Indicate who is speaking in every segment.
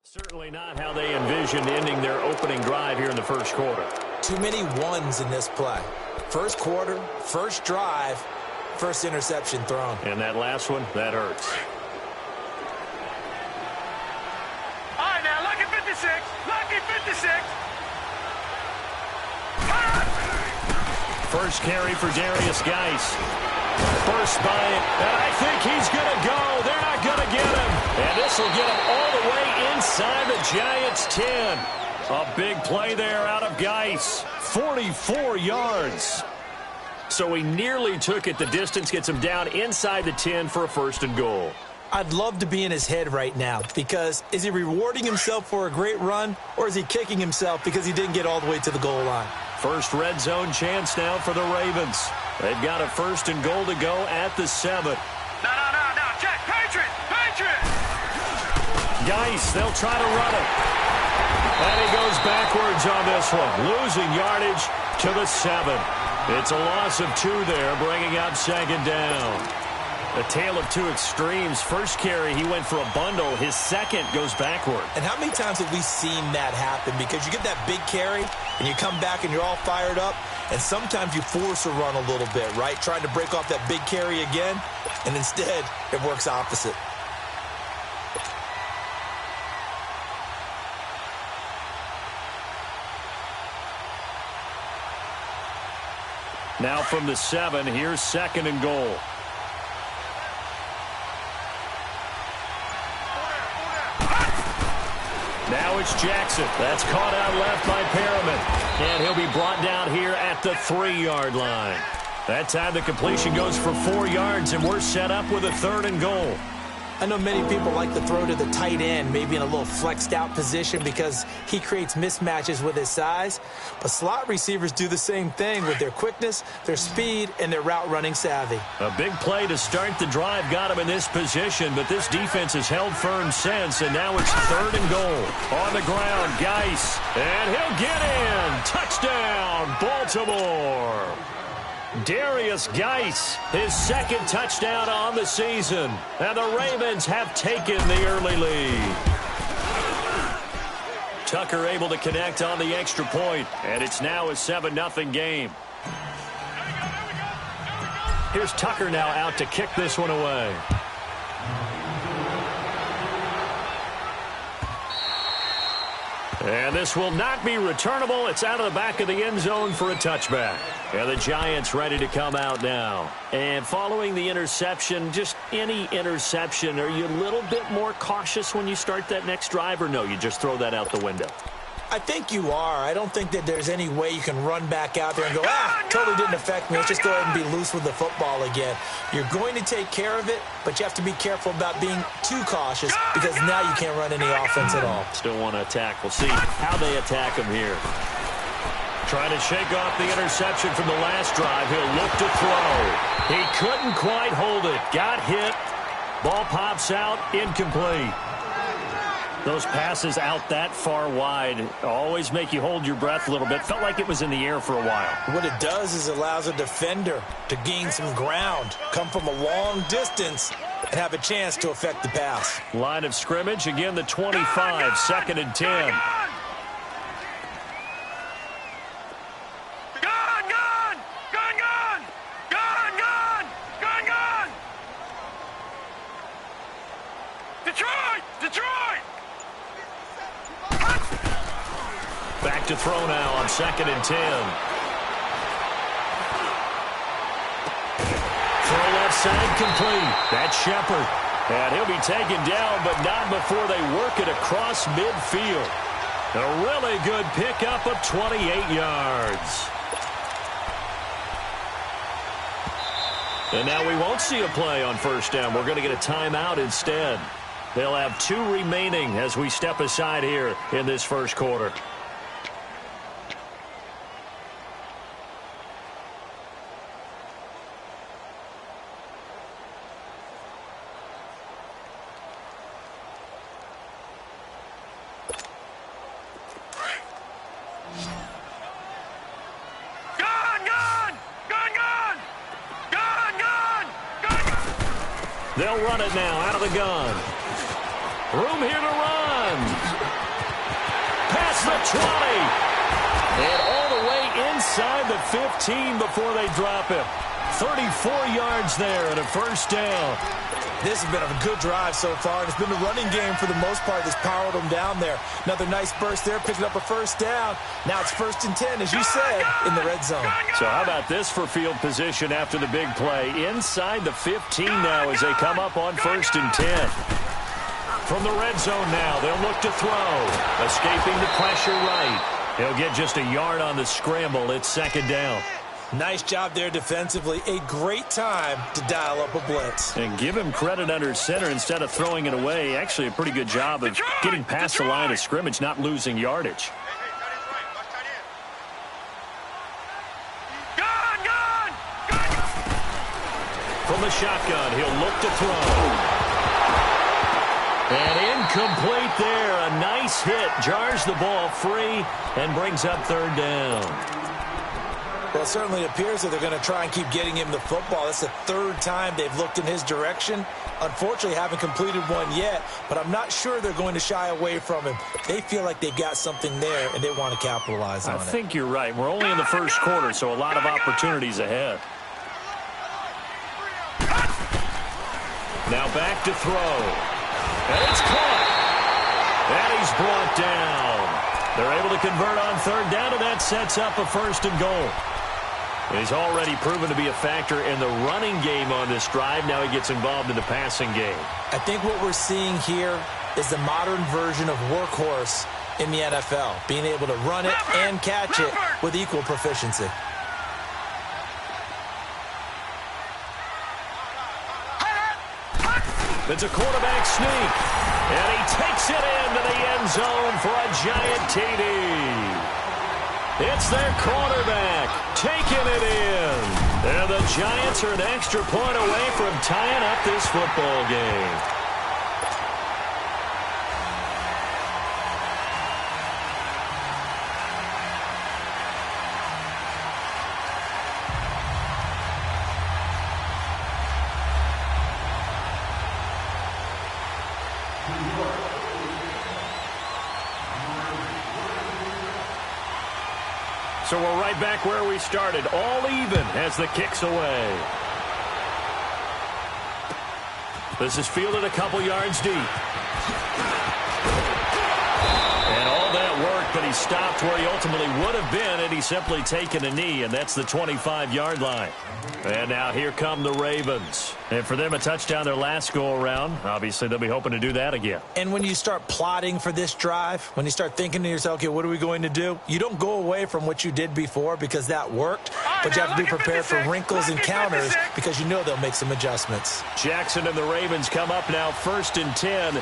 Speaker 1: Certainly not how they envisioned ending their opening drive here in the first quarter.
Speaker 2: Too many ones in this play. First quarter, first drive, first interception thrown.
Speaker 1: And that last one, that hurts.
Speaker 3: All right, now, lucky 56. Lucky 56.
Speaker 1: First carry for Darius Geis. First by it, and I think he's going to go. They're not going to get him. And this will get him all the way inside the Giants' 10. A big play there out of Geis. 44 yards. So he nearly took it the distance, gets him down inside the 10 for a first and goal.
Speaker 2: I'd love to be in his head right now because is he rewarding himself for a great run or is he kicking himself because he didn't get all the way to the goal line?
Speaker 1: First red zone chance now for the Ravens. They've got a first and goal to go at the 7.
Speaker 3: No, Jack, Patriot.
Speaker 1: Geis, they'll try to run it. And he goes backwards on this one, losing yardage to the 7. It's a loss of 2 there, bringing up second down. A tale of two extremes. First carry, he went for a bundle. His second goes backward.
Speaker 2: And how many times have we seen that happen? Because you get that big carry, and you come back and you're all fired up, and sometimes you force a run a little bit, right? Trying to break off that big carry again, and instead it works opposite.
Speaker 1: Now from the 7, here's second and goal. Now it's Jackson. That's caught out left by Perriman. And he'll be brought down here at the 3-yard line. That time the completion goes for 4 yards, and we're set up with a third and goal.
Speaker 2: I know many people like to throw to the tight end, maybe in a little flexed out position because he creates mismatches with his size. But slot receivers do the same thing with their quickness, their speed, and their route running savvy.
Speaker 1: A big play to start the drive got him in this position, but this defense has held firm since, and now it's third and goal. On the ground, Geis, and he'll get in. Touchdown, Baltimore. Darius Geis, his second touchdown on the season. And the Ravens have taken the early lead. Tucker able to connect on the extra point, and it's now a 7-0 game. Here's Tucker now out to kick this one away. And this will not be returnable. It's out of the back of the end zone for a touchback. And the Giants ready to come out now. And following the interception, just any interception, are you a little bit more cautious when you start that next drive, or no, you just throw that out the window?
Speaker 2: I think you are. I don't think that there's any way you can run back out there and go, totally didn't affect me. Let's just go ahead and be loose with the football again. You're going to take care of it, but you have to be careful about being too cautious because now you can't run any offense at all.
Speaker 1: Still want to attack. We'll see how they attack him here. Trying to shake off the interception from the last drive. He'll look to throw. He couldn't quite hold it. Got hit. Ball pops out. Incomplete. Those passes out that far wide always make you hold your breath a little bit. Felt like it was in the air for a while.
Speaker 2: What it does is it allows a defender to gain some ground, come from a long distance, and have a chance to affect the pass.
Speaker 1: Line of scrimmage, again the 25, second and 10. Back to throw now on second and 10. Throw left side complete. That's Shepard. And he'll be taken down, but not before they work it across midfield. A really good pickup of 28 yards. And now we won't see a play on first down. We're going to get a timeout instead. They'll have 2 remaining as we step aside here in this first quarter. They'll run it now out of the gun. Room here to run. across the 20. And all the way inside the 15 before they drop him. 34 yards there and a first down.
Speaker 2: This has been a good drive so far, and it's been the running game for the most part that's powered them down there. Another nice burst there, picking up a first down. Now it's 1st and 10, as you said, in the red zone.
Speaker 1: So how about this for field position after the big play? Inside the 15 now as they come up on 1st and 10. From the red zone now, they'll look to throw. Escaping the pressure right. He'll get just a yard on the scramble. It's 2nd down.
Speaker 2: Nice job there defensively. A great time to dial up a blitz.
Speaker 1: And give him credit under center instead of throwing it away. Actually a pretty good job of getting past the line of scrimmage, not losing yardage. From the shotgun, he'll look to throw. And incomplete there. A nice hit. Jars the ball free and brings up 3rd down.
Speaker 2: Well, it certainly appears that they're going to try and keep getting him the football. That's the 3rd time they've looked in his direction. Unfortunately, haven't completed one yet, but I'm not sure they're going to shy away from him. They feel like they've got something there, and they want to capitalize on it.
Speaker 1: I think you're right. We're only in the 1st quarter, so a lot of opportunities ahead. Now back to throw. And it's caught. And he's brought down. They're able to convert on 3rd down, and that sets up a 1st and goal. He's already proven to be a factor in the running game on this drive. Now he gets involved in the passing game.
Speaker 2: I think what we're seeing here is the modern version of workhorse in the NFL, being able to run it and catch it with equal proficiency.
Speaker 1: It's a quarterback sneak, and he takes it into the end zone for a giant TD. It's their quarterback taking it in. And the Giants are an extra point away from tying up this football game. So we're right back where we started, all even as the kick's away. This is fielded a couple yards deep. And all that work, but he stopped where he ultimately would have been, and he's simply taken a knee, and that's the 25-yard line. And now here come the Ravens. And for them, a touchdown their last go-around. Obviously, they'll be hoping to do that again.
Speaker 2: And when you start plotting for this drive, when you start thinking to yourself, okay, what are we going to do? You don't go away from what you did before because that worked, but you have to be prepared for wrinkles and counters because you know they'll make some adjustments.
Speaker 1: Jackson and the Ravens come up now 1st and 10.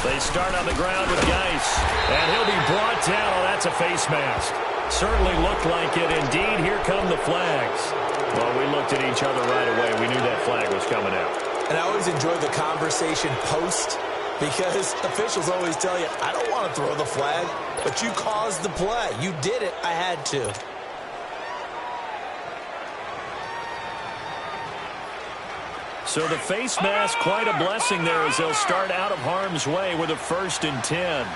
Speaker 1: They start on the ground with Geis, and he'll be brought down. Oh, that's a face mask. Certainly looked like it. Indeed, here come the flags. Well, we looked at each other right away. We knew that flag was coming out.
Speaker 2: And I always enjoy the conversation post because officials always tell you, I don't want to throw the flag, but you caused the play. You did it. I had to.
Speaker 1: So the face mask, quite a blessing there as they'll start out of harm's way with a 1st and 10.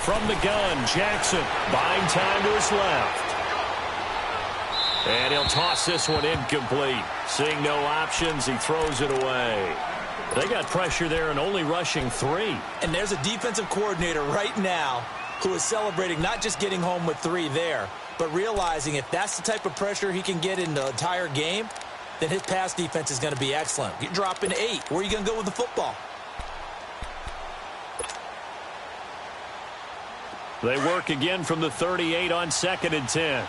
Speaker 1: From the gun, Jackson buying time to his left. And he'll toss this one incomplete. Seeing no options, he throws it away. They got pressure there and only rushing 3.
Speaker 2: And there's a defensive coordinator right now who is celebrating not just getting home with 3 there, but realizing if that's the type of pressure he can get in the entire game, then his pass defense is going to be excellent. You're dropping 8. Where are you going to go with the football?
Speaker 1: They work again from the 38 on 2nd and 10.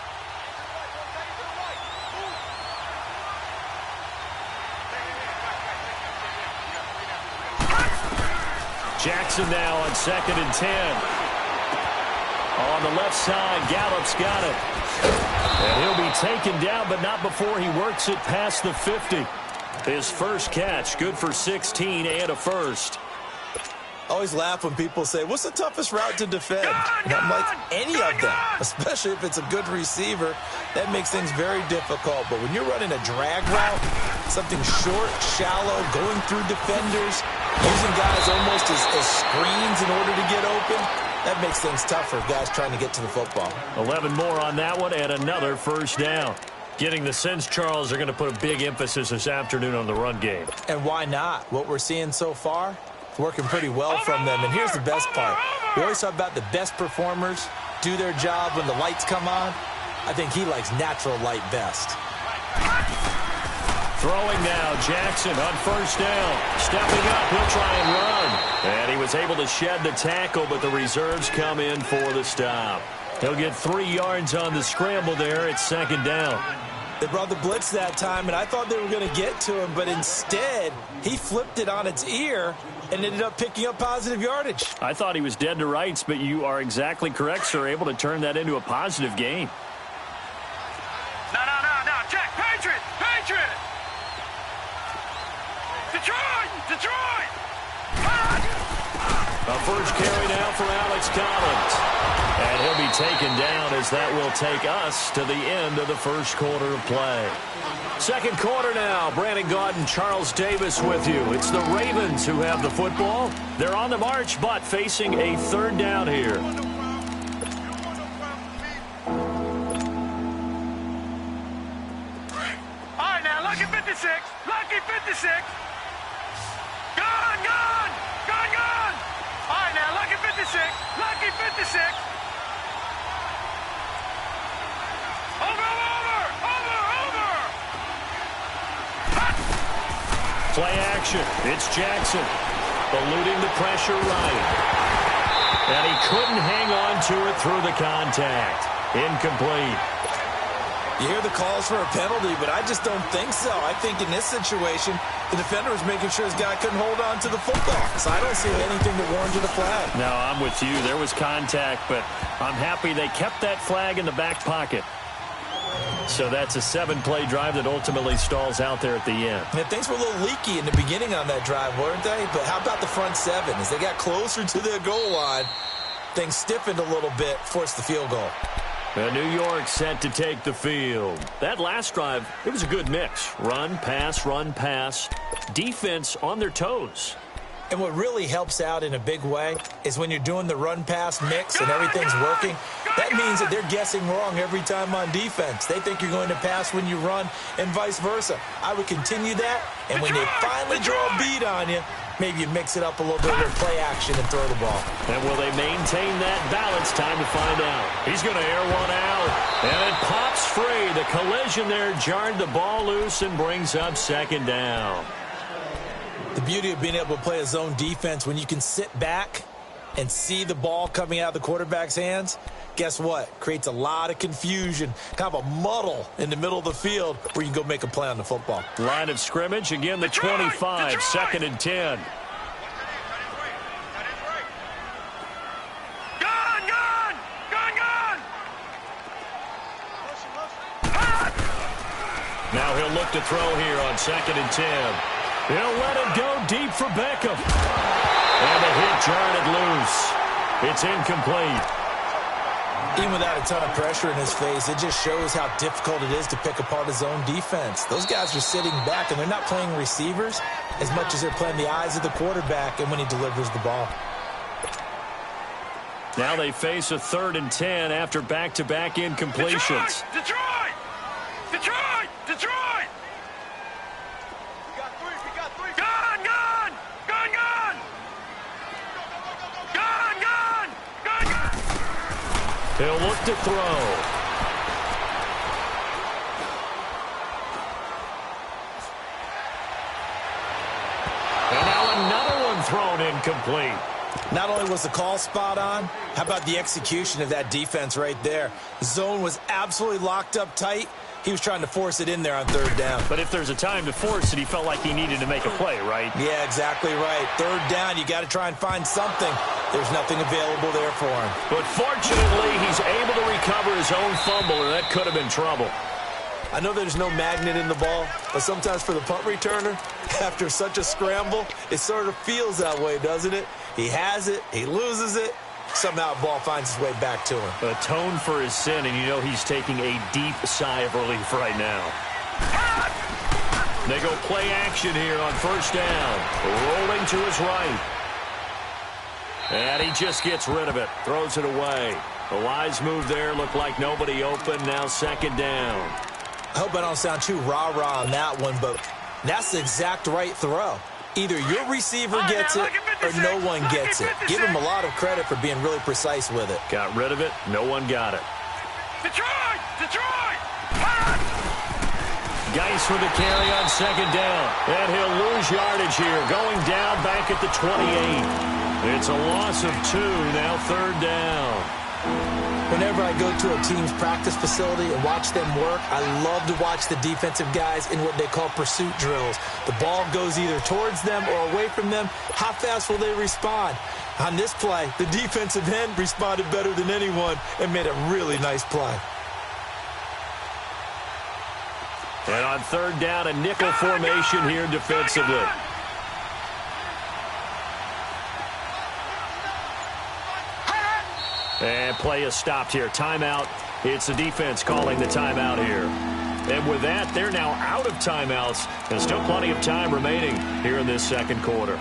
Speaker 1: Jackson now on 2nd and 10. On the left side, Gallup's got it. And he'll be taken down, but not before he works it past the 50. His first catch, good for 16 and a first.
Speaker 2: always laugh when people say, what's the toughest route to defend? And I'm like, any of them, especially if it's a good receiver. That makes things very difficult. But when you're running a drag route, something short, shallow, going through defenders, using guys almost as screens in order to get open, that makes things tougher, guys trying to get to the football.
Speaker 1: 11 more on that one and another first down. Getting the sense, Charles, are going to put a big emphasis this afternoon on the run game.
Speaker 2: And why not? What we're seeing so far, working pretty well from them. And here's the best part. We always talk about the best performers do their job when the lights come on. I think he likes natural light best.
Speaker 1: Throwing now, Jackson on first down. Stepping up, he'll try and run. And he was able to shed the tackle, but the reserves come in for the stop. He'll get 3 yards on the scramble there. It's second down.
Speaker 2: They brought the blitz that time, and I thought they were going to get to him, but instead, he flipped it on its ear and ended up picking up positive yardage.
Speaker 1: I thought he was dead to rights, but you are exactly correct, sir. Able to turn that into a positive gain.
Speaker 3: No. Check. Patriot. Detroit.
Speaker 1: A first carry now for Alex Collins. And he'll be taken down as that will take us to the end of the first quarter of play. Second quarter now. Brandon Gaudin, Charles Davis with you. It's the Ravens who have the football. They're on the march, but facing a third down here.
Speaker 3: All right, now, lucky 56. Gone. All right, now, lucky 56. Over.
Speaker 1: Play action. It's Jackson. Eluding the pressure right. And he couldn't hang on to it through the contact. Incomplete.
Speaker 2: You hear the calls for a penalty, but I just don't think so. I think in this situation, the defender was making sure his guy couldn't hold on to the football. So I don't see anything that warranted a flag.
Speaker 1: No, I'm with you. There was contact, but I'm happy they kept that flag in the back pocket. So that's a 7-play drive that ultimately stalls out there at the end.
Speaker 2: And things were a little leaky in the beginning on that drive, weren't they? But how about the front seven? As they got closer to the goal line, things stiffened a little bit, forced the field goal.
Speaker 1: And New York set to take the field. That last drive, it was a good mix. Run, pass. Defense on their toes.
Speaker 2: And what really helps out in a big way is when you're doing the run-pass mix and everything's working, that means that they're guessing wrong every time on defense. They think you're going to pass when you run and vice versa. I would continue that, and when they finally draw a beat on you, maybe you mix it up a little bit with play action and throw the ball.
Speaker 1: And will they maintain that balance? Time to find out. He's going to air one out, and it pops free. The collision there jarred the ball loose and brings up second down.
Speaker 2: The beauty of being able to play a zone defense when you can sit back and see the ball coming out of the quarterback's hands, guess what? Creates a lot of confusion, kind of a muddle in the middle of the field where you can go make a play on the football.
Speaker 1: Line of scrimmage, again the 25, second and 10. Now he'll look to throw here on second and 10. He'll let it go deep for Beckham. And the hit jarred it loose. It's incomplete.
Speaker 2: Even without a ton of pressure in his face, it just shows how difficult it is to pick apart his own defense. Those guys are sitting back, and they're not playing receivers as much as they're playing the eyes of the quarterback and when he delivers the ball.
Speaker 1: Now they face a third and 10 after back-to-back incompletions.
Speaker 3: Detroit!
Speaker 1: He'll look to throw. And now another one thrown incomplete.
Speaker 2: Not only was the call spot on, how about the execution of that defense right there? The zone was absolutely locked up tight. He was trying to force it in there on third down.
Speaker 1: But if there's a time to force it, he felt like he needed to make a play, right?
Speaker 2: Yeah, exactly right. Third down, you got to try and find something. There's nothing available there for him.
Speaker 1: But fortunately, he's able to recover his own fumble, and that could have been trouble.
Speaker 2: I know there's no magnet in the ball, but sometimes for the punt returner, after such a scramble, it sort of feels that way, doesn't it? He has it, he loses it, somehow the ball finds its way back to him.
Speaker 1: Atone for his sin, and you know he's taking a deep sigh of relief right now. They go play action here on first down. Rolling to his right. And he just gets rid of it. Throws it away. A wise move there. Looked like nobody open. Now second down.
Speaker 2: I hope I don't sound too rah-rah on that one, but that's the exact right throw. Either your receiver gets it or no one gets it. Give him a lot of credit for being really precise with it.
Speaker 1: Got rid of it. No one got it.
Speaker 3: Detroit! Detroit!
Speaker 1: Geis with the carry on second down. And he'll lose yardage here. Going down back at the 28. It's a loss of 2. Now third down.
Speaker 2: Whenever I go to a team's practice facility and watch them work, I love to watch the defensive guys in what they call pursuit drills. The ball goes either towards them or away from them. How fast will they respond? On this play, the defensive end responded better than anyone and made a really nice play.
Speaker 1: And on third down, a nickel formation here defensively. And play is stopped here. Timeout. It's the defense calling the timeout here. And with that, they're now out of timeouts. There's still plenty of time remaining here in this second quarter.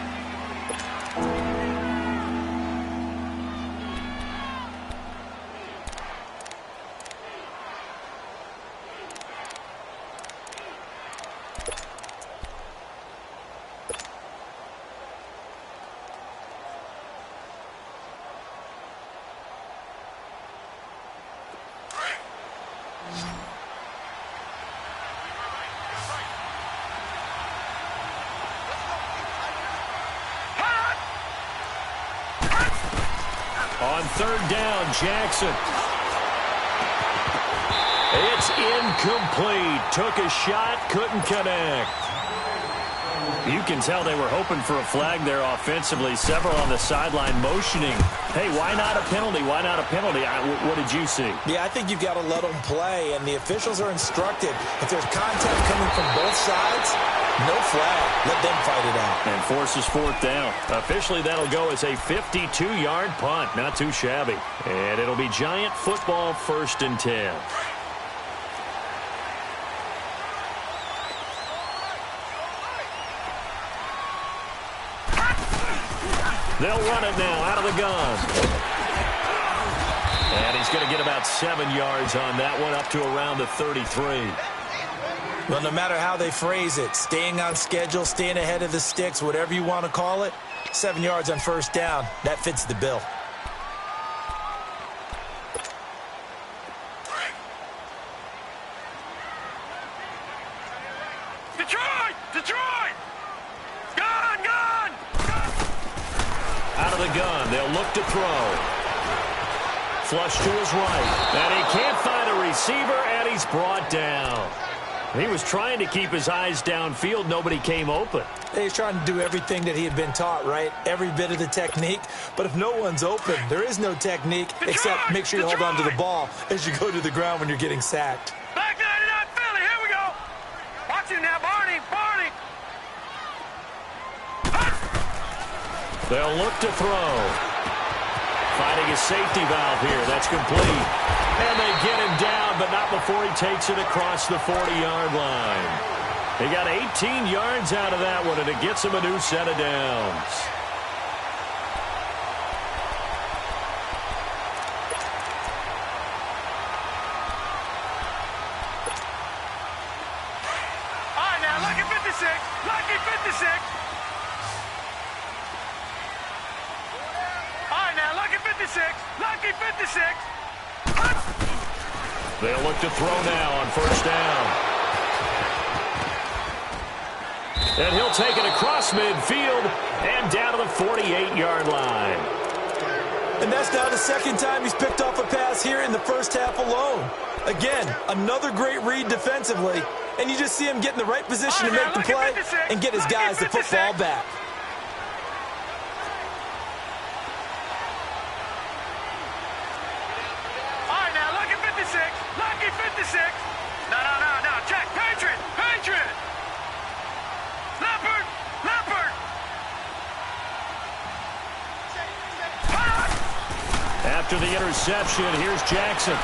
Speaker 1: On third down, Jackson. It's incomplete. Took a shot, couldn't connect. You can tell they were hoping for a flag there offensively. Several on the sideline motioning. Hey, why not a penalty? Why not a penalty? What did you see?
Speaker 2: Yeah, I think you've got to let them play, and the officials are instructed. If there's contact coming from both sides, no flag. Let them fight it out.
Speaker 1: And forces fourth down. Officially, that'll go as a 52-yard punt. Not too shabby. And it'll be Giant football, 1st and 10. They'll run it now out of the gun. And he's going to get about 7 yards on that one, up to around the 33.
Speaker 2: Well, no matter how they phrase it, staying on schedule, staying ahead of the sticks, whatever you want to call it, 7 yards on first down, that fits the bill.
Speaker 3: Detroit! Detroit! Gone! Gone!
Speaker 1: Out of the gun, they'll look to throw. Flush to his right. And he can't find a receiver, and he's brought down. He was trying to keep his eyes downfield. Nobody came open.
Speaker 2: He's trying to do everything that he had been taught, right? Every bit of the technique. But if no one's open, there is no technique except make sure you hold on to the ball as you go to the ground when you're getting sacked.
Speaker 3: Back 99 Philly, here we go. Watch him now, Barney, Barney.
Speaker 1: They'll look to throw. Finding a safety valve here. That's complete. And they get him down, but not before he takes it across the 40-yard line. He got 18 yards out of that one, and it gets him a new set of downs.
Speaker 3: All right, now, lucky 56. Lucky 56. All right, now, lucky 56. Lucky 56.
Speaker 1: They'll look to throw now on first down. And he'll take it across midfield and down to the 48-yard line.
Speaker 2: And that's now the second time he's picked off a pass here in the first half alone. Again, another great read defensively, and you just see him get in the right position to make the play and get his guys the football back.
Speaker 3: check. Patriot, Patriot. Leopard, Leopard.
Speaker 1: After the interception, here's Jackson.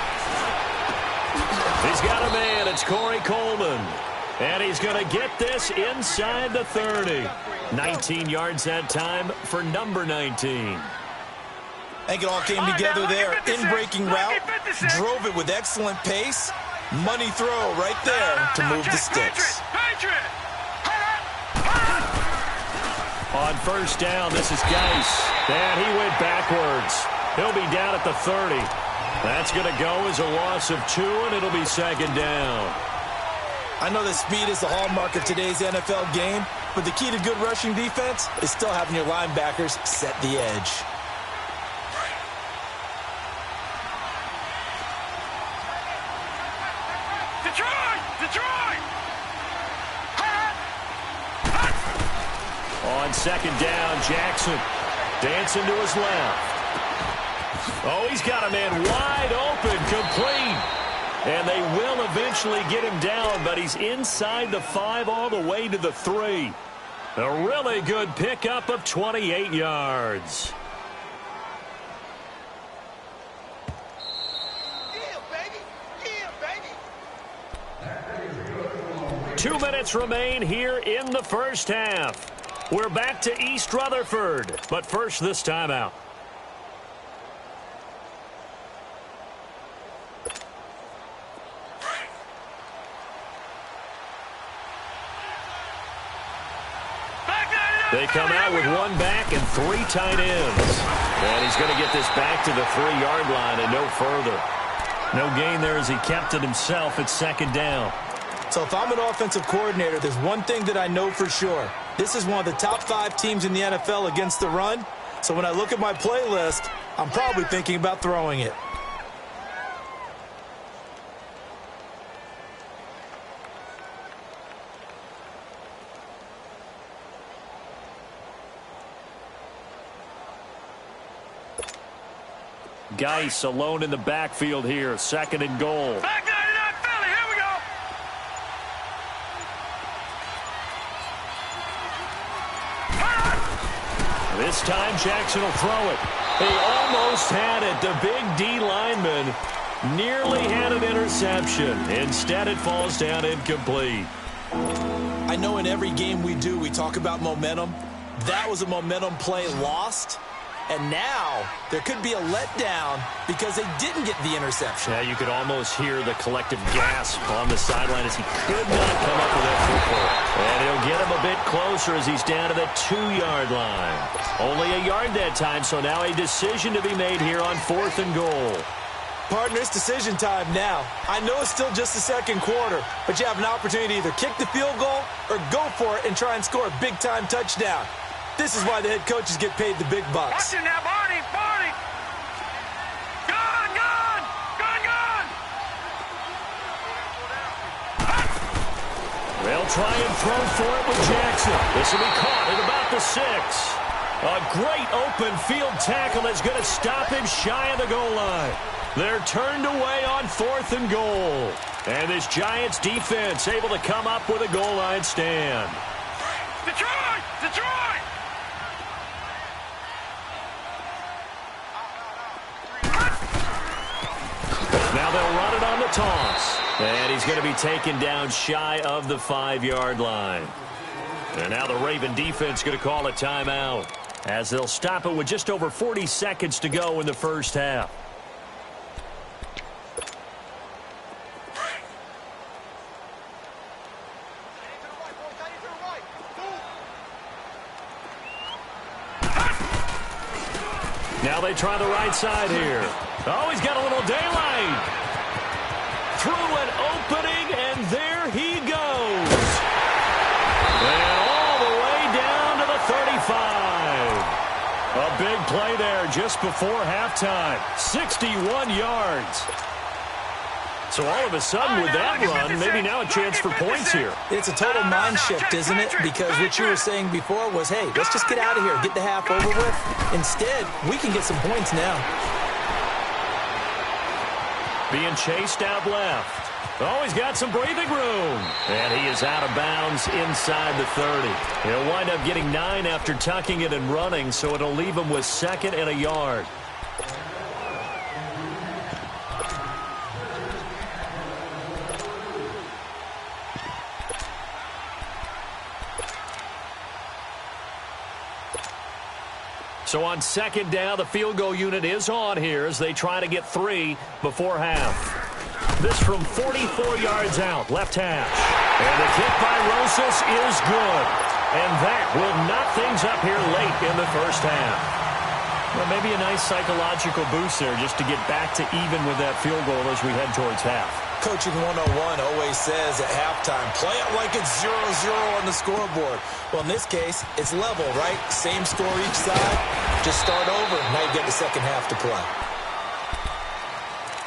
Speaker 1: He's got a man. It's Corey Coleman. And he's going to get this inside the 30. 19 yards that time for number 19.
Speaker 2: I think it all came together there. In-breaking route, drove it with excellent pace. Money throw right there to move the sticks.
Speaker 1: On first down, this is Geis. And he went backwards. He'll be down at the 30. That's going to go as a loss of 2, and it'll be second down.
Speaker 2: I know that speed is the hallmark of today's NFL game, but the key to good rushing defense is still having your linebackers set the edge.
Speaker 3: Detroit! Detroit!
Speaker 1: On second down, Jackson dancing to his left. Oh, he's got a man wide open, complete. And they will eventually get him down, but he's inside the 5 all the way to the 3. A really good pickup of 28 yards.
Speaker 3: Yeah, baby! Yeah, baby!
Speaker 1: 2 minutes remain here in the first half. We're back to East Rutherford, but first this timeout. They come out with 1 back and 3 tight ends. And he's going to get this back to the 3-yard line and no further. No gain there as he kept it himself at second down.
Speaker 2: So if I'm an offensive coordinator, there's one thing that I know for sure. This is one of the top 5 teams in the NFL against the run. So when I look at my playlist, I'm probably thinking about throwing it.
Speaker 1: Geis alone in the backfield here. Second and goal.
Speaker 3: Back 99 Philly, here we go!
Speaker 1: This time Jackson will throw it. He almost had it. The big D lineman nearly had an interception. Instead it falls down incomplete.
Speaker 2: I know in every game we do, we talk about momentum. That was a momentum play lost. And now there could be a letdown because they didn't get the interception.
Speaker 1: Yeah, you could almost hear the collective gasp on the sideline as he could not come up with that football. And he'll get him a bit closer as he's down to the 2-yard line. Only a yard that time, so now a decision to be made here on 4th and goal.
Speaker 2: Partner, it's decision time now. I know it's still just the second quarter, but you have an opportunity to either kick the field goal or go for it and try and score a big-time touchdown. This is why the head coaches get paid the big bucks.
Speaker 3: Watch it now, Barney! Barney! Gone! Gone! Gone! Gone!
Speaker 1: They'll try and throw for it with Jackson. This will be caught at about the 6. A great open field tackle that's going to stop him shy of the goal line. They're turned away on 4th and goal. And this Giants defense able to come up with a goal line stand.
Speaker 3: Detroit! Detroit!
Speaker 1: Now they'll run it on the toss. And he's going to be taken down shy of the 5-yard line. And now the Raven defense going to call a timeout as they'll stop it with just over 40 seconds to go in the first half. Now they try the right side here. Oh, he's got a little daylight. Through an opening, and there he goes. And all the way down to the 35. A big play there just before halftime. 61 yards. So all of a sudden with that run, maybe now a chance for points here.
Speaker 2: It's a total mind shift, isn't it? Because what you were saying before was, hey, let's just get out of here, get the half over with. Instead, we can get some points now.
Speaker 1: being chased out left. Oh, he's got some breathing room. And he is out of bounds inside the 30. He'll wind up getting 9 after tucking it and running, so it'll leave him with 2nd and a yard. So on 2nd down, the field goal unit is on here as they try to get 3 before half. This from 44 yards out, left hash. And the kick by Rosas is good. And that will knock things up here late in the first half. Well, maybe a nice psychological boost there just to get back to even with that field goal as we head towards half.
Speaker 2: Coaching 101 always says at halftime, play it like it's 0-0 on the scoreboard. Well, in this case, it's level, right? Same score each side. Just start over. Now you get the second half to play.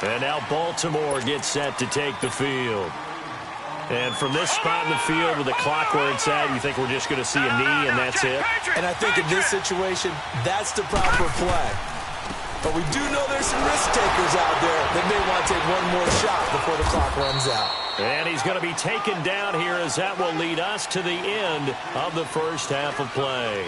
Speaker 1: And now Baltimore gets set to take the field. And from this spot in the field with the clock where it's at, you think we're just going to see a knee and that's it?
Speaker 2: And I think in this situation, that's the proper play. But we do know there's some risk takers out there that may want to take one more shot before the clock runs out.
Speaker 1: And he's going to be taken down here as that will lead us to the end of the first half of play.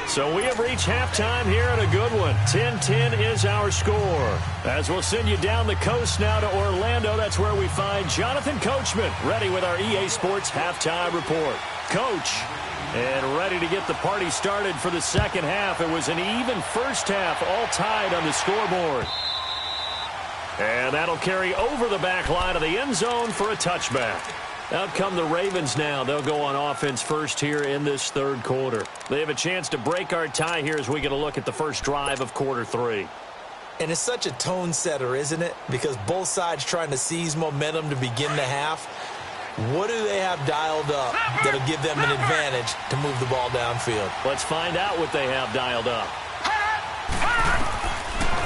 Speaker 1: So we have reached halftime here at a good one. 10-10 is our score. As we'll send you down the coast now to Orlando, that's where we find Jonathan Coachman ready with our EA Sports halftime report. Coach, and ready to get the party started for the second half. It was an even first half, all tied on the scoreboard. And that'll carry over the back line of the end zone for a touchback. Out come the Ravens now. They'll go on offense first here in this third quarter. They have a chance to break our tie here as we get a look at the first drive of quarter 3.
Speaker 2: And it's such a tone setter, isn't it? Because both sides trying to seize momentum to begin the half. What do they have dialed up that'll give them an advantage to move the ball downfield?
Speaker 1: Let's find out what they have dialed up.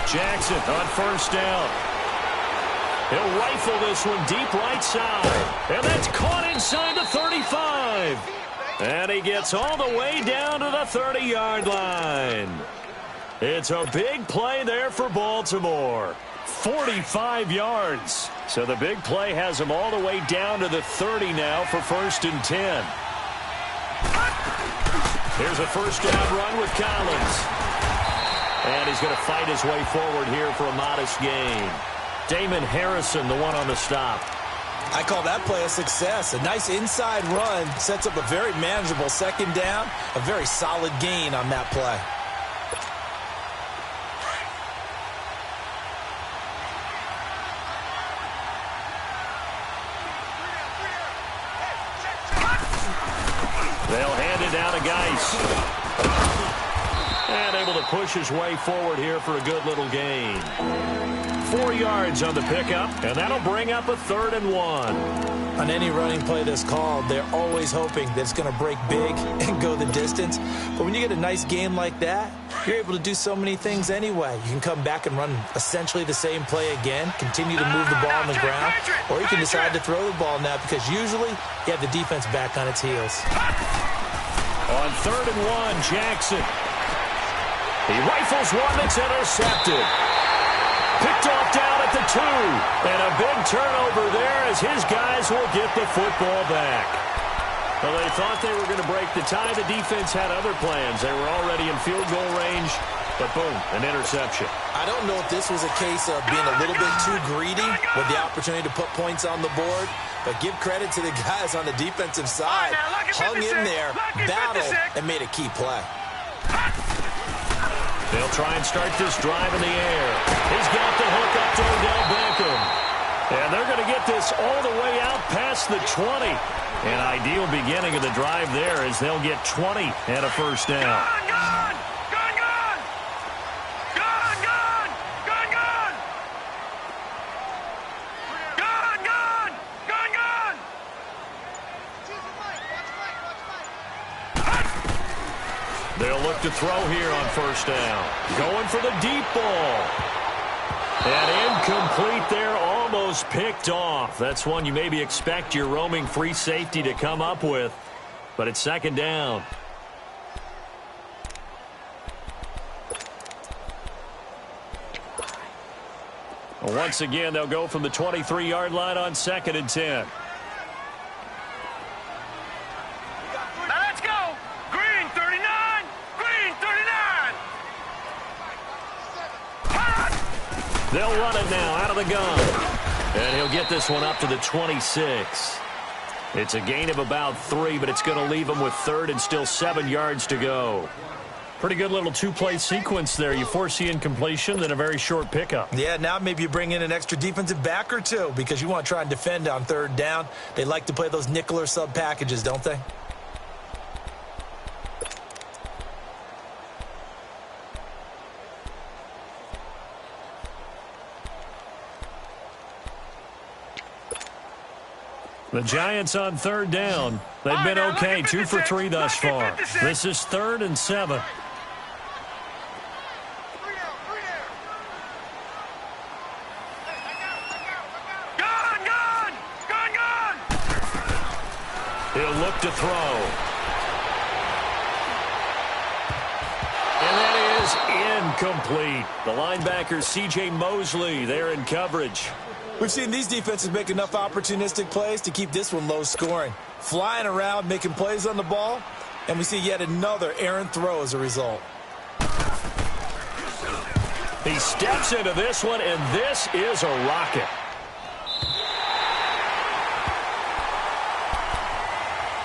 Speaker 1: Jackson on first down. He'll rifle this one deep right side. And that's caught inside the 35. And he gets all the way down to the 30-yard line. It's a big play there for Baltimore. 45 yards. So the big play has him all the way down to the 30 now for 1st and 10. Here's a first down run with Collins. And he's going to fight his way forward here for a modest gain. Damon Harrison, the one on the stop.
Speaker 2: I call that play a success. A nice inside run sets up a very manageable second down. A very solid gain on that play.
Speaker 1: They'll hand it down to Geis. And able to push his way forward here for a good little gain. 4 yards on the pickup, and that'll bring up a 3rd and 1.
Speaker 2: On any running play that's called, they're always hoping that it's going to break big and go the distance. But when you get a nice gain like that, you're able to do so many things anyway. You can come back and run essentially the same play again, continue to move the ball on the ground, or you can decide to throw the ball now because usually you have the defense back on its heels.
Speaker 1: On 3rd and 1, Jackson. He rifles one that's intercepted. Picked off down at the 2. And a big turnover there as his guys will get the football back. Well, they thought they were going to break the tie. The defense had other plans. They were already in field goal range. But boom, an interception.
Speaker 2: I don't know if this was a case of being a little bit too greedy with the opportunity to put points on the board. But give credit to the guys on the defensive side. Hung in there, battled, and made a key play.
Speaker 1: They'll try and start this drive in the air. He's got the hook up to Odell Beckham. And they're going to get this all the way out past the 20. An ideal beginning of the drive there as they'll get 20 and a first down. They'll look to throw here on first down. Going for the deep ball. And incomplete there, almost picked off. That's one you maybe expect your roaming free safety to come up with. But it's second down. Once again, they'll go from the 23-yard line on 2nd and 10.
Speaker 3: Now let's go. Green 39. Green 39.
Speaker 1: They'll run it now out of the gun. And he'll get this one up to the 26. It's a gain of about 3, but it's going to leave him with 3rd and still 7 yards to go. Pretty good little two-play sequence there. You force the incompletion, then a very short pickup.
Speaker 2: Yeah, now maybe you bring in an extra defensive back or two because you want to try and defend on 3rd down. They like to play those nickel or sub packages, don't they?
Speaker 1: The Giants on 3rd down. They've been okay, 2 for 3 thus far. This is 3rd and 7. He'll look to throw. And that is incomplete. The linebacker, C.J. Mosley, there in coverage.
Speaker 2: We've seen these defenses make enough opportunistic plays to keep this one low scoring. Flying around, making plays on the ball, and we see yet another errant throw as a result.
Speaker 1: He steps into this one, and this is a rocket.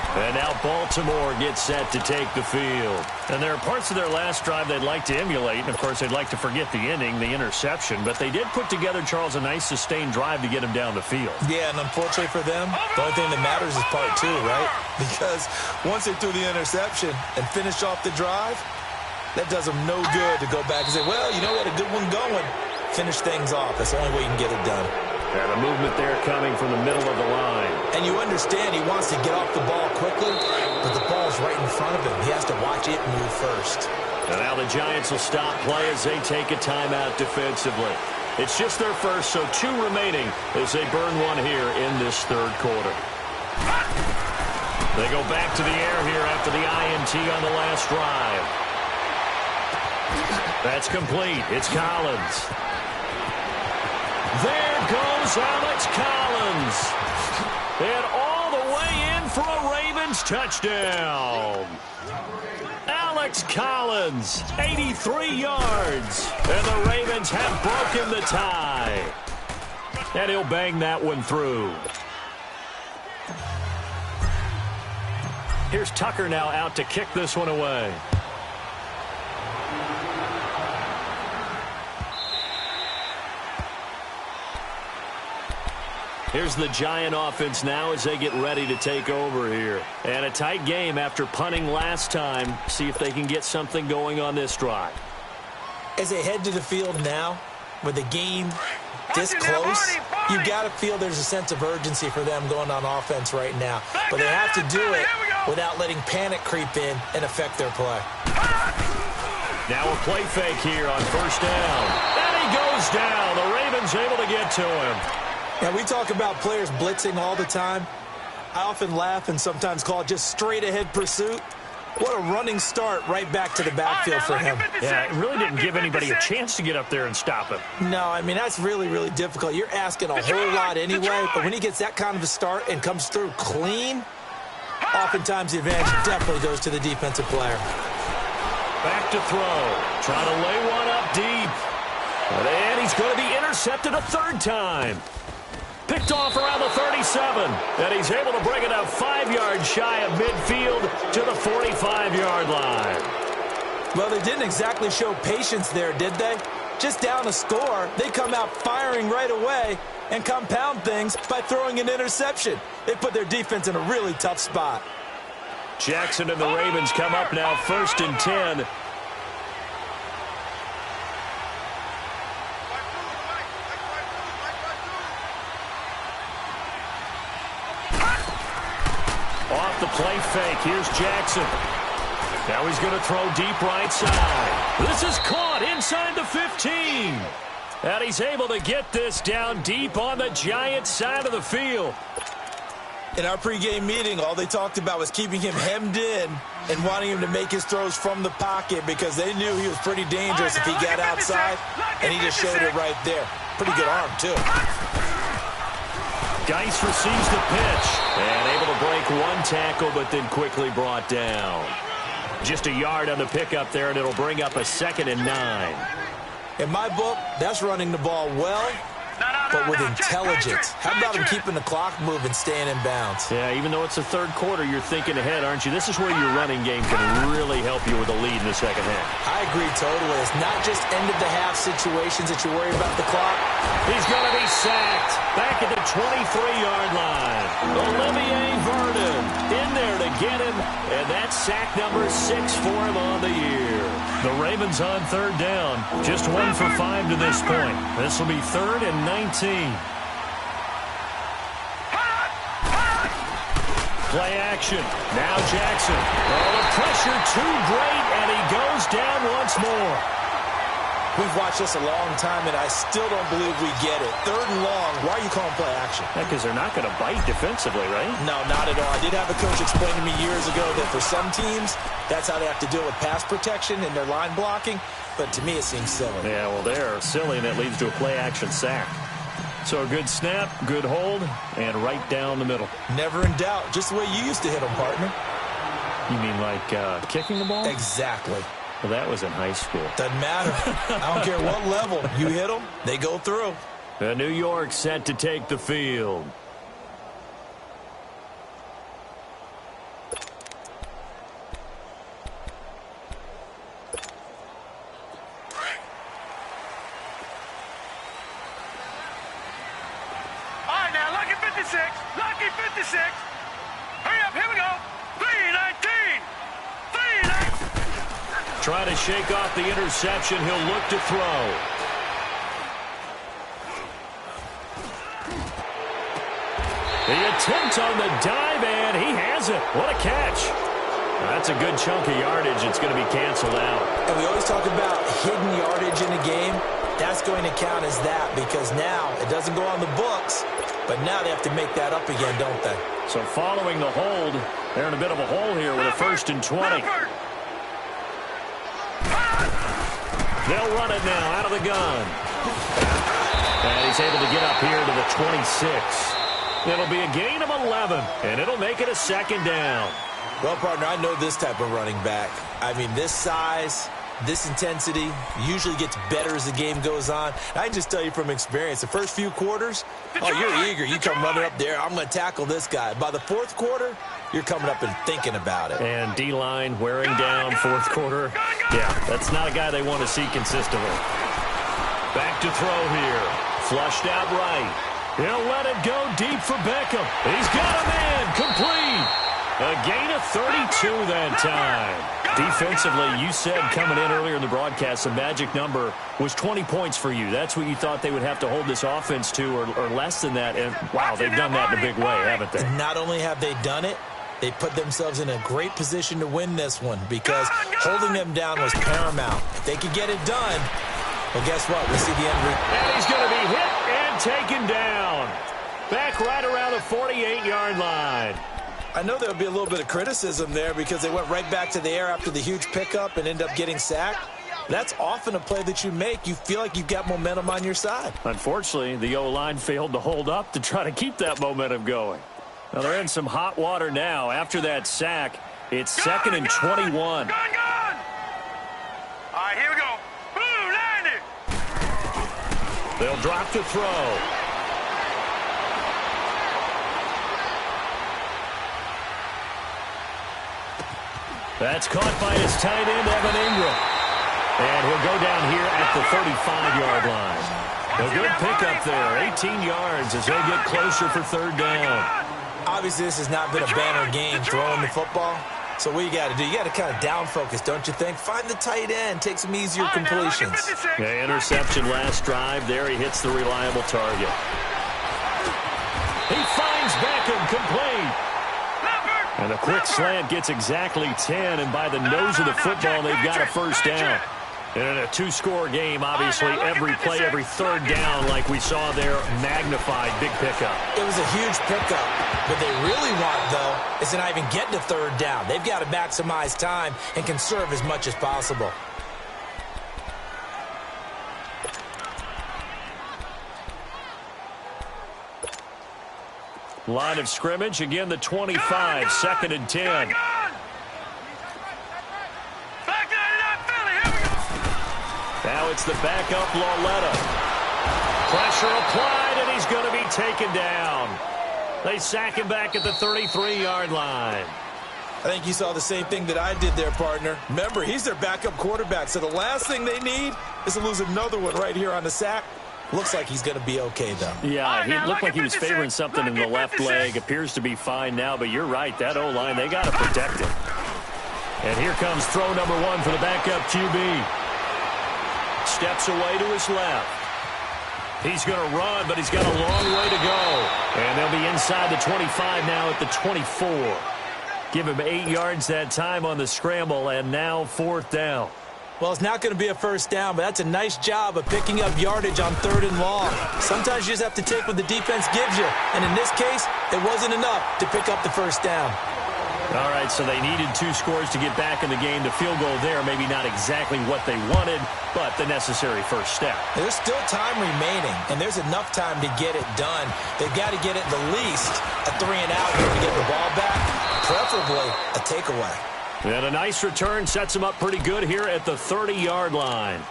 Speaker 1: And now Baltimore gets set to take the field. And there are parts of their last drive they'd like to emulate. And, of course, they'd like to forget the inning, the interception. But they did put together, Charles, a nice sustained drive to get him down the field.
Speaker 2: Yeah, and unfortunately for them, the only thing that matters is part 2, right? Because once they threw the interception and finished off the drive, that does them no good to go back and say, well, you know, we had a good one going. Finish things off. That's the only way you can get it done.
Speaker 1: And a movement there coming from the middle of the line.
Speaker 2: And you understand he wants to get off the ball quickly, but the ball's right in front of him. He has to watch it move first.
Speaker 1: And now the Giants will stop play as they take a timeout defensively. It's just their first, so 2 remaining as they burn one here in this 3rd quarter. They go back to the air here after the INT on the last drive. That's complete. It's Collins. There goes Alex Collins. And all the way in for a Ravens touchdown. Alex Collins, 83 yards. And the Ravens have broken the tie. And he'll bang that one through. Here's Tucker now out to kick this one away. Here's the Giant offense now as they get ready to take over here. And a tight game after punting last time. See if they can get something going on this drive.
Speaker 2: As they head to the field now, with the game this close, you got to feel there's a sense of urgency for them going on offense right now. But they have to do it without letting panic creep in and affect their play.
Speaker 1: Now a play fake here on 1st down. And he goes down. The Ravens able to get to him.
Speaker 2: Now, we talk about players blitzing all the time. I often laugh and sometimes call it just straight-ahead pursuit. What a running start right back to the backfield for him.
Speaker 1: Yeah, it really didn't give anybody a chance to get up there and stop him.
Speaker 2: No, I mean, that's really, really difficult. You're asking a whole lot anyway, but when he gets that kind of a start and comes through clean, oftentimes the advantage definitely goes to the defensive player.
Speaker 1: Back to throw. Trying to lay one up deep. And he's going to be intercepted a 3rd time. Picked off around the 37, and he's able to bring it up 5 yards shy of midfield to the 45-yard line.
Speaker 2: Well, they didn't exactly show patience there, did they? Just down a score, they come out firing right away and compound things by throwing an interception. They put their defense in a really tough spot.
Speaker 1: Jackson and the Ravens come up now 1st and 10. Off the play fake, here's Jackson. Now he's going to throw deep right side. This is caught inside the 15. And he's able to get this down deep on the Giants side of the field.
Speaker 2: In our pregame meeting, all they talked about was keeping him hemmed in and wanting him to make his throws from the pocket because they knew he was pretty dangerous if he got outside, and he just showed it right there. Pretty good arm, too.
Speaker 1: Geis receives the pitch and able to break one tackle, but then quickly brought down. Just a yard on the pickup there, and it'll bring up a 2nd and 9.
Speaker 2: In my book, that's running the ball well, but with intelligence. How about him keeping the clock moving, staying in bounds?
Speaker 1: Yeah, even though it's the third quarter, you're thinking ahead, aren't you? This is where your running game can really help you with a lead in the second half.
Speaker 2: I agree totally. It's not just end-of-the-half situations that you worry about the clock.
Speaker 1: He's going to be sacked back at the 23-yard line. Olivier Vernon in there to get him, and that's sack number 6 for him on the year. The Ravens on third down, just 1 for 5 to this point. This will be 3rd and 19. Play action. Now Jackson. Oh, the pressure too great, and he goes down once more.
Speaker 2: We've watched this a long time, and I still don't believe we get it. 3rd and long. Why are you calling play action?
Speaker 1: Because they're not going to bite defensively, right?
Speaker 2: No, not at all. I did have a coach explain to me years ago that for some teams, that's how they have to deal with pass protection and their line blocking. But to me, it seems silly.
Speaker 1: Yeah, well, they're silly, and that leads to a play-action sack. So a good snap, good hold, and right down the middle.
Speaker 2: Never in doubt. Just the way you used to hit them, partner.
Speaker 1: You mean like kicking the ball?
Speaker 2: Exactly.
Speaker 1: Well, that was in high school.
Speaker 2: Doesn't matter. I don't care what level. You hit them, they go through.
Speaker 1: New York set to take the field.
Speaker 3: All right, now, lucky 56. Lucky 56. Hurry up, here we go. 3-19. 3-19.
Speaker 1: Try to shake off the interception. He'll look to throw. The attempt on the dive, and he has it. What a catch. That's a good chunk of yardage. It's going to be canceled out.
Speaker 2: And we always talk about hidden yardage in a game. That's going to count as that because now it doesn't go on the books, but now they have to make that up again, don't they?
Speaker 1: So following the hold, they're in a bit of a hole here with a 1st and 20. They'll run it now out of the gun. And he's able to get up here to the 26. It'll be a gain of 11, and it'll make it a 2nd down.
Speaker 2: Well, partner, I know this type of running back. I mean, this size, this intensity usually gets better as the game goes on. I can just tell you from experience, the first few quarters, you're eager. You come running up there, I'm going to tackle this guy. By the 4th quarter, you're coming up and thinking about it.
Speaker 1: And D-line wearing down 4th quarter. Yeah, that's not a guy they want to see consistently. Back to throw here. Flushed out right. He'll let it go deep for Beckham. He's got a man complete. A gain of 32 that time. Defensively, you said coming in earlier in the broadcast, the magic number was 20 points for you. That's what you thought they would have to hold this offense to or less than that. And, wow, they've done that in a big way, haven't they?
Speaker 2: Not only have they done it, they put themselves in a great position to win this one because holding them down was paramount. If they could get it done, well, guess what? We see the end.
Speaker 1: And he's going to be hit and taken down. Back right around the 48-yard line.
Speaker 2: I know there'll be a little bit of criticism there because they went right back to the air after the huge pickup and end up getting sacked. That's often a play that you make. You feel like you've got momentum on your side.
Speaker 1: Unfortunately, the O-line failed to hold up to try to keep that momentum going. Now, they're in some hot water now. After that sack, it's 2nd and 21.
Speaker 3: Gone. All right, here we go. Blue 90.
Speaker 1: They'll drop to throw. That's caught by his tight end, Evan Ingram. And he'll go down here at the 35-yard line. A good pickup there, 18 yards as they get closer for 3rd down.
Speaker 2: Obviously, this has not been a banner game throwing the football. So what you got to do, you got to kind of down focus, don't you think? Find the tight end, take some easier completions.
Speaker 1: Yeah, interception last drive. There he hits the reliable target. He finds Beckham complete. And a quick slant gets exactly 10, and by the nose of the football, they've got a 1st down. And in a two-score game, obviously, every play, every third down, like we saw there, magnified, big pickup.
Speaker 2: It was a huge pickup. What they really want, though, is to not even get to third down. They've got to maximize time and conserve as much as possible.
Speaker 1: Line of scrimmage, again, the 25, 2nd and 10. Now it's the backup Lauletta. Pressure applied, and he's going to be taken down. They sack him back at the 33-yard line.
Speaker 2: I think you saw the same thing that I did there, partner. Remember, he's their backup quarterback, so the last thing they need is to lose another one right here on the sack. Looks like he's going to be okay, though.
Speaker 1: Yeah, he looked like he was favoring something in the left leg. Appears to be fine now, but you're right. That O-line, they got to protect it. And here comes throw number 1 for the backup QB. Steps away to his left. He's going to run, but he's got a long way to go. And they'll be inside the 25 now at the 24. Give him 8 yards that time on the scramble, and now 4th down.
Speaker 2: Well, it's not going to be a first down, but that's a nice job of picking up yardage on 3rd and long. Sometimes you just have to take what the defense gives you. And in this case, it wasn't enough to pick up the first down.
Speaker 1: All right, so they needed 2 scores to get back in the game. The field goal there, maybe not exactly what they wanted, but the necessary first step.
Speaker 2: There's still time remaining, and there's enough time to get it done. They've got to get it the least a 3-and-out here to get the ball back, preferably a takeaway.
Speaker 1: And a nice return sets them up pretty good here at the 30-yard line.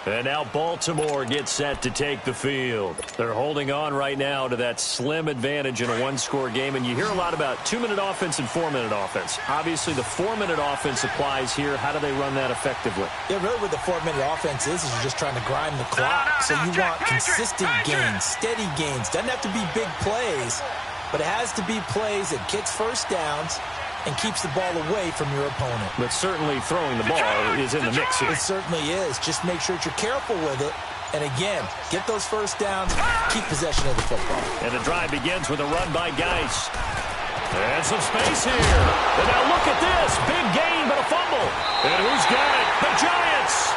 Speaker 1: And now Baltimore gets set to take the field. They're holding on right now to that slim advantage in a one-score game. And you hear a lot about 2-minute offense and 4-minute offense. Obviously, the 4-minute offense applies here. How do they run that effectively?
Speaker 2: Yeah, really what the 4-minute offense is you're just trying to grind the clock. So you want consistent gains, steady gains. Doesn't have to be big plays, but it has to be plays that gets first downs and keeps the ball away from your opponent.
Speaker 1: But certainly throwing the ball is in the mix here.
Speaker 2: It certainly is. Just make sure that you're careful with it. And again, get those first downs, keep possession of the football.
Speaker 1: And the drive begins with a run by Geis. And some space here. And now look at this. Big gain, but a fumble. And who's got it? The Giants.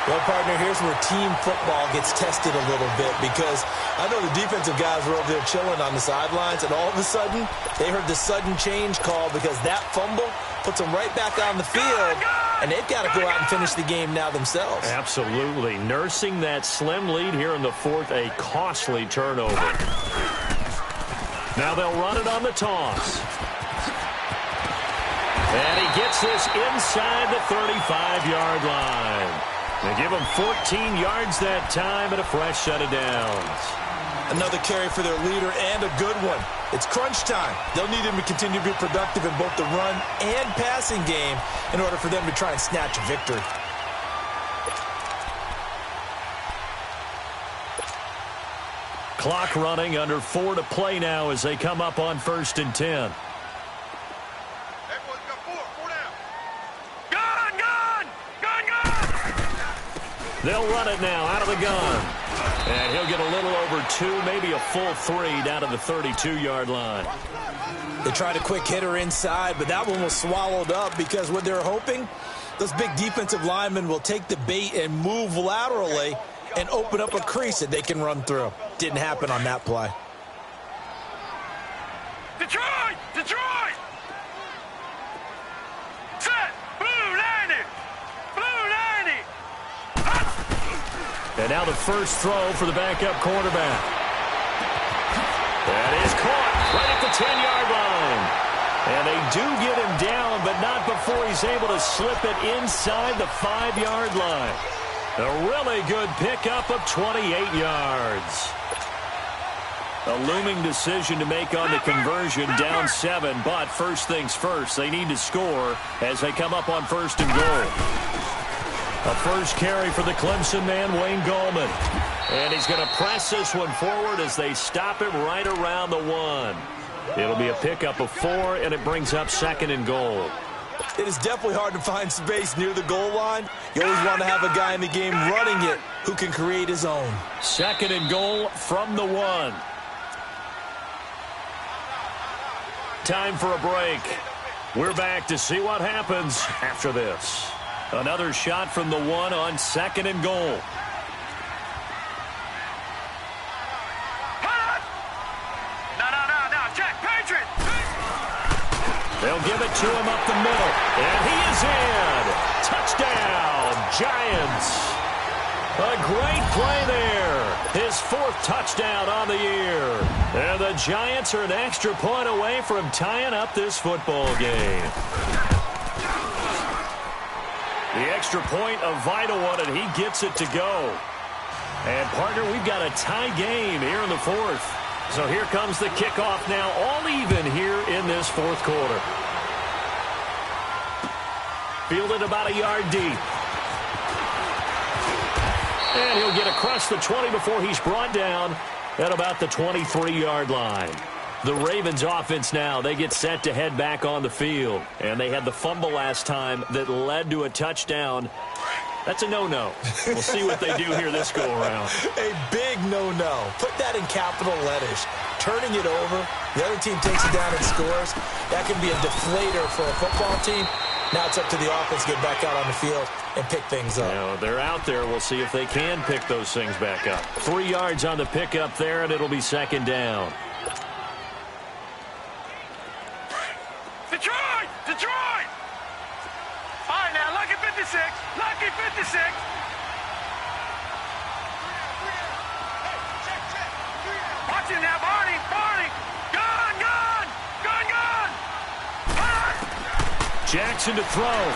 Speaker 2: Well, partner, here's where team football gets tested a little bit because I know the defensive guys were over there chilling on the sidelines, and all of a sudden, they heard the sudden change call because that fumble puts them right back on the field, and they've got to go out and finish the game now themselves.
Speaker 1: Absolutely. Nursing that slim lead here in the 4th, a costly turnover. Now they'll run it on the toss. And he gets this inside the 35-yard line. They give him 14 yards that time and a fresh set of downs.
Speaker 2: Another carry for their leader and a good one. It's crunch time. They'll need him to continue to be productive in both the run and passing game in order for them to try and snatch a victory.
Speaker 1: Clock running, under 4 to play now as they come up on 1st and 10. They'll run it now out of the gun. And he'll get a little over 2, maybe a full 3 down to the 32-yard line.
Speaker 2: They tried a quick hitter inside, but that one was swallowed up because what they're hoping, those big defensive linemen will take the bait and move laterally and open up a crease that they can run through. Didn't happen on that play.
Speaker 3: Detroit! Detroit! Set! Blue 90! Blue 90!
Speaker 1: And now the first throw for the backup quarterback. That is caught right at the 10-yard line. And they do get him down, but not before he's able to slip it inside the 5-yard line. A really good pickup of 28 yards. A looming decision to make on the conversion, down 7, but first things first, they need to score as they come up on 1st and goal. A first carry for the Clemson man, Wayne Gallman. And he's going to press this one forward as they stop him right around the 1. It'll be a pickup of 4, and it brings up 2nd and goal.
Speaker 2: It is definitely hard to find space near the goal line. You always want to have a guy in the game running it who can create his own.
Speaker 1: 2nd and goal from the 1. Time for a break. We're back to see what happens after this. Another shot from the one on 2nd and goal.
Speaker 3: No, check, Patriot.
Speaker 1: They'll give it to him up the middle, and he is in. Touchdown, Giants. A great play there. His 4th touchdown on the year. And the Giants are an extra point away from tying up this football game. The extra point, a vital one, and he gets it to go. And, partner, we've got a tie game here in the 4th. So here comes the kickoff now, all even here in this 4th quarter. Fielded about a yard deep. And he'll get across the 20 before he's brought down at about the 23-yard line. The Ravens offense now, they get set to head back on the field. And they had the fumble last time that led to a touchdown. That's a no-no. We'll see what they do here this go-around.
Speaker 2: A big no-no. Put that in capital letters. Turning it over, the other team takes it down and scores. That can be a deflator for a football team. Now it's up to the offense to get back out on the field and pick things up.
Speaker 1: Now, they're out there. We'll see if they can pick those things back up. 3 yards on the pickup there, and it'll be 2nd down.
Speaker 3: Detroit! All right, now, lucky 56. Lucky 56. Watch him now, Barney. Gun.
Speaker 1: Jackson to throw. And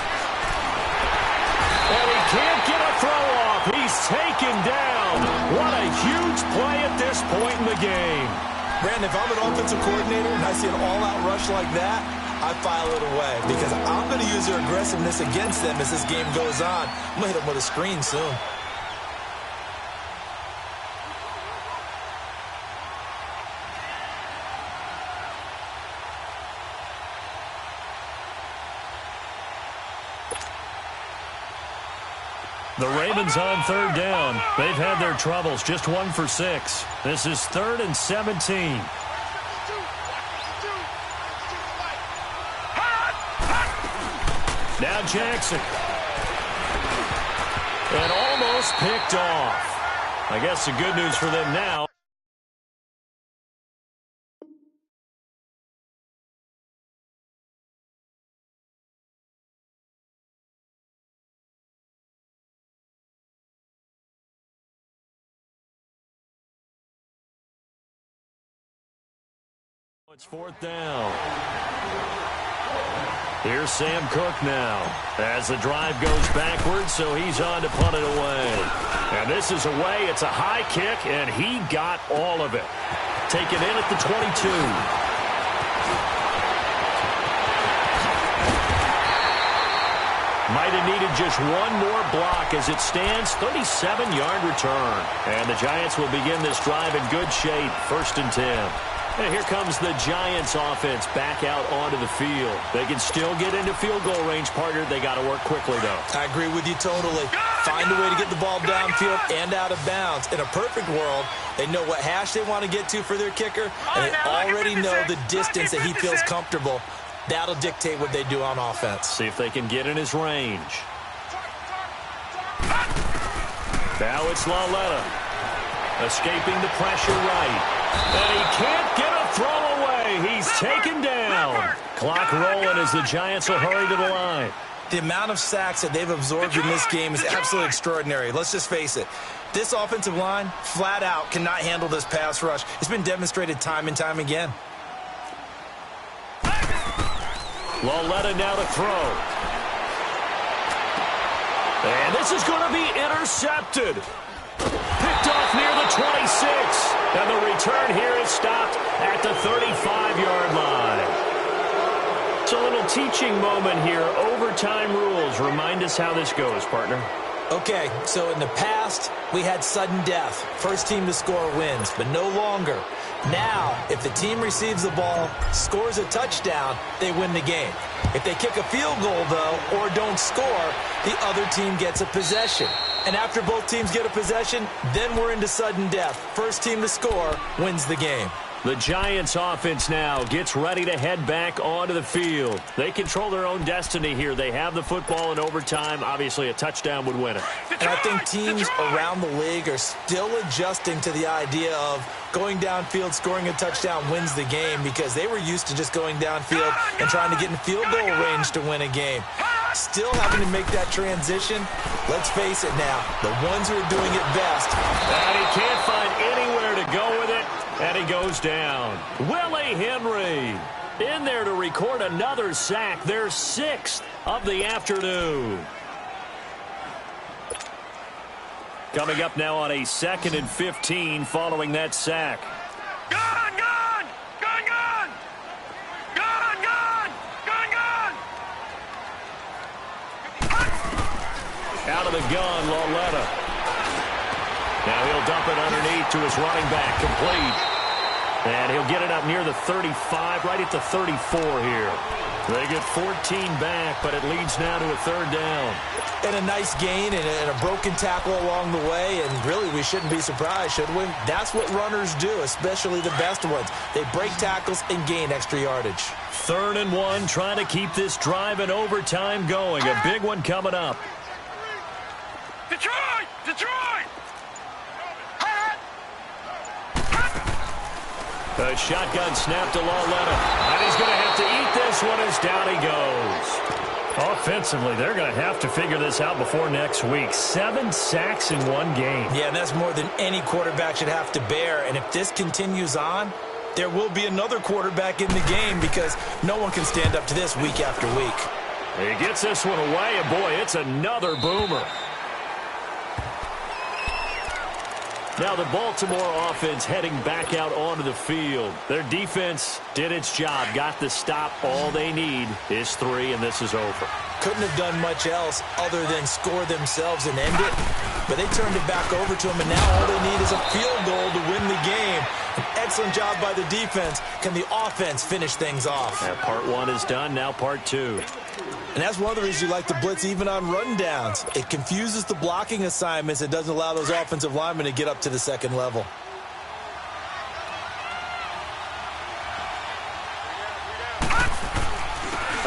Speaker 1: he can't get a throw off. He's taken down. What a huge play at this point in the game.
Speaker 2: Brandon, if I'm an offensive coordinator and I see an all-out rush like that, I file it away because I'm going to use their aggressiveness against them as this game goes on. I'm going to hit them with a screen soon.
Speaker 1: The Ravens on 3rd down. They've had their troubles. Just 1 for 6. This is 3rd and 17. Now Jackson. And almost picked off. I guess the good news for them now. It's 4th down. Here's Sam Cook now as the drive goes backwards, so he's on to punt it away. And this is away. It's a high kick, and he got all of it. Taken in at the 22. Might have needed just one more block as it stands. 37-yard return. And the Giants will begin this drive in good shape. 1st and 10. And here comes the Giants offense back out onto the field. They can still get into field goal range, partner. They got to work quickly, though.
Speaker 2: I agree with you totally. Find a way to get the ball downfield and out of bounds. In a perfect world, they know what hash they want to get to for their kicker, and they already know the distance that he feels comfortable. That'll dictate what they do on offense.
Speaker 1: See if they can get in his range. Now it's Lauletta. Escaping the pressure right. And he can't get a throw away. He's taken down. Clock rolling as the Giants will hurry to the line.
Speaker 2: The amount of sacks that they've absorbed in this game is absolutely extraordinary. Let's just face it. This offensive line, flat out, cannot handle this pass rush. It's been demonstrated time and time again.
Speaker 1: Lauletta now to throw. And this is going to be intercepted. Picked off near the 26. And the return here is stopped at the 35-yard line. It's a little teaching moment here. Overtime rules. Remind us how this goes, partner.
Speaker 2: Okay, so in the past, we had sudden death. First team to score wins, but no longer. Now, if the team receives the ball, scores a touchdown, they win the game. If they kick a field goal, though, or don't score, the other team gets a possession. And after both teams get a possession, then we're into sudden death. First team to score wins the game.
Speaker 1: The Giants offense now gets ready to head back onto the field. They control their own destiny here. They have the football in overtime. Obviously, a touchdown would win it.
Speaker 2: And I think teams around the league are still adjusting to the idea of going downfield, scoring a touchdown wins the game, because they were used to just going downfield and trying to get in field goal range to win a game. Still having to make that transition. Let's face it now, the ones who are doing it best.
Speaker 1: And he can't find anywhere to go with it, and he goes down. Willie Henry in there to record another sack, their 6th of the afternoon. Coming up now on a 2nd and 15 following that sack.
Speaker 3: Gone, gone! Gone, gone! Gone, gone! Gone, gone!
Speaker 1: Out of the gun, Lauletta. Now he'll dump it underneath to his running back, complete. And he'll get it up near the 35, right at the 34 here. They get 14 back, but it leads now to a 3rd down.
Speaker 2: And a nice gain and a broken tackle along the way, and really we shouldn't be surprised, should we? That's what runners do, especially the best ones. They break tackles and gain extra yardage.
Speaker 1: 3rd and 1, trying to keep this drive in overtime going. A big one coming up.
Speaker 3: Detroit! Detroit!
Speaker 1: A shotgun snap to Lauletta. And he's going to have to eat this one as down he goes. Offensively, they're going to have to figure this out before next week. 7 sacks in one game.
Speaker 2: Yeah, and that's more than any quarterback should have to bear. And if this continues on, there will be another quarterback in the game, because no one can stand up to this week after week.
Speaker 1: He gets this one away, and boy, it's another boomer. Now the Baltimore offense heading back out onto the field. Their defense did its job, got the stop. All they need is 3, and this is over.
Speaker 2: Couldn't have done much else other than score themselves and end it. But they turned it back over to them, and now all they need is a field goal to win the game. An excellent job by the defense. Can the offense finish things off?
Speaker 1: That part 1 is done, now part 2.
Speaker 2: And that's one of the reasons you like to blitz even on rundowns. It confuses the blocking assignments. It doesn't allow those offensive linemen to get up to the second level.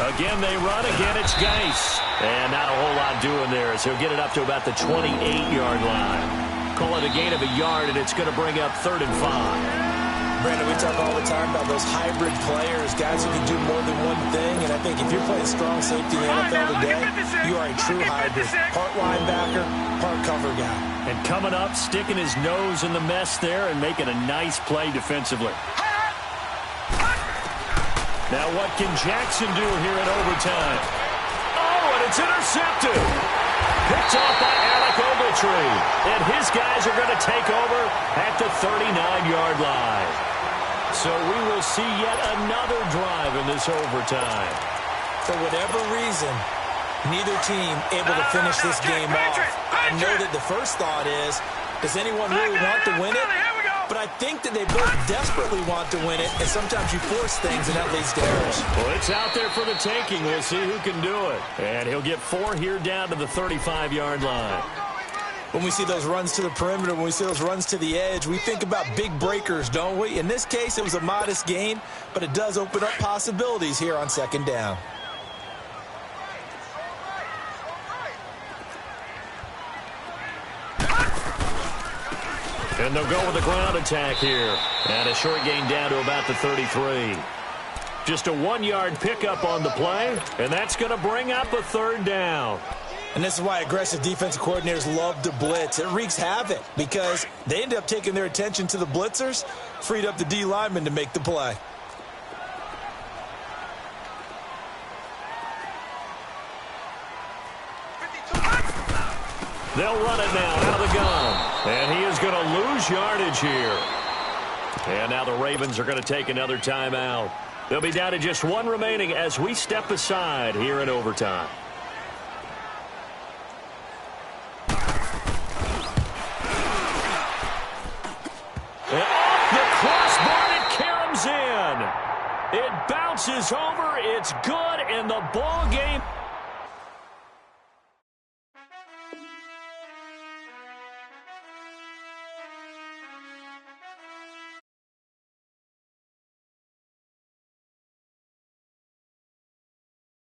Speaker 1: Again, they run. Again, it's Geis. And not a whole lot doing there, as he'll get it up to about the 28-yard line. Call it a gain of a yard, and it's going to bring up 3rd and 5.
Speaker 2: Brandon, we talk all the time about those hybrid players, guys who can do more than one thing. And I think if you're playing strong safety in the NFL today, you are a true hybrid. Part linebacker, part cover guy.
Speaker 1: And coming up, sticking his nose in the mess there and making a nice play defensively. Now what can Jackson do here in overtime? Oh, and it's intercepted. Picked off by Alec Ogletree. And his guys are going to take over at the 39-yard line. So we will see yet another drive in this overtime.
Speaker 2: For whatever reason, neither team able to finish this game off. I know that the first thought is, does anyone really want to win it? But I think that they both desperately want to win it, and sometimes you force things, and that leads to errors.
Speaker 1: Well, it's out there for the taking. We'll see who can do it. And he'll get 4 here down to the 35-yard line.
Speaker 2: When we see those runs to the perimeter, when we see those runs to the edge, we think about big breakers, don't we? In this case, it was a modest gain, but it does open up possibilities here on 2nd down.
Speaker 1: And they'll go with a ground attack here. And a short gain down to about the 33. Just a 1-yard pickup on the play, and that's going to bring up a 3rd down.
Speaker 2: And this is why aggressive defensive coordinators love to blitz. It wreaks havoc because they end up taking their attention to the blitzers, freed up the D lineman to make the play.
Speaker 1: They'll run it now out of the gun. And he is going to lose yardage here. And now the Ravens are going to take another timeout. They'll be down to just 1 remaining as we step aside here in overtime. And off the crossbar, it caroms in. It bounces over. It's good, and the ball game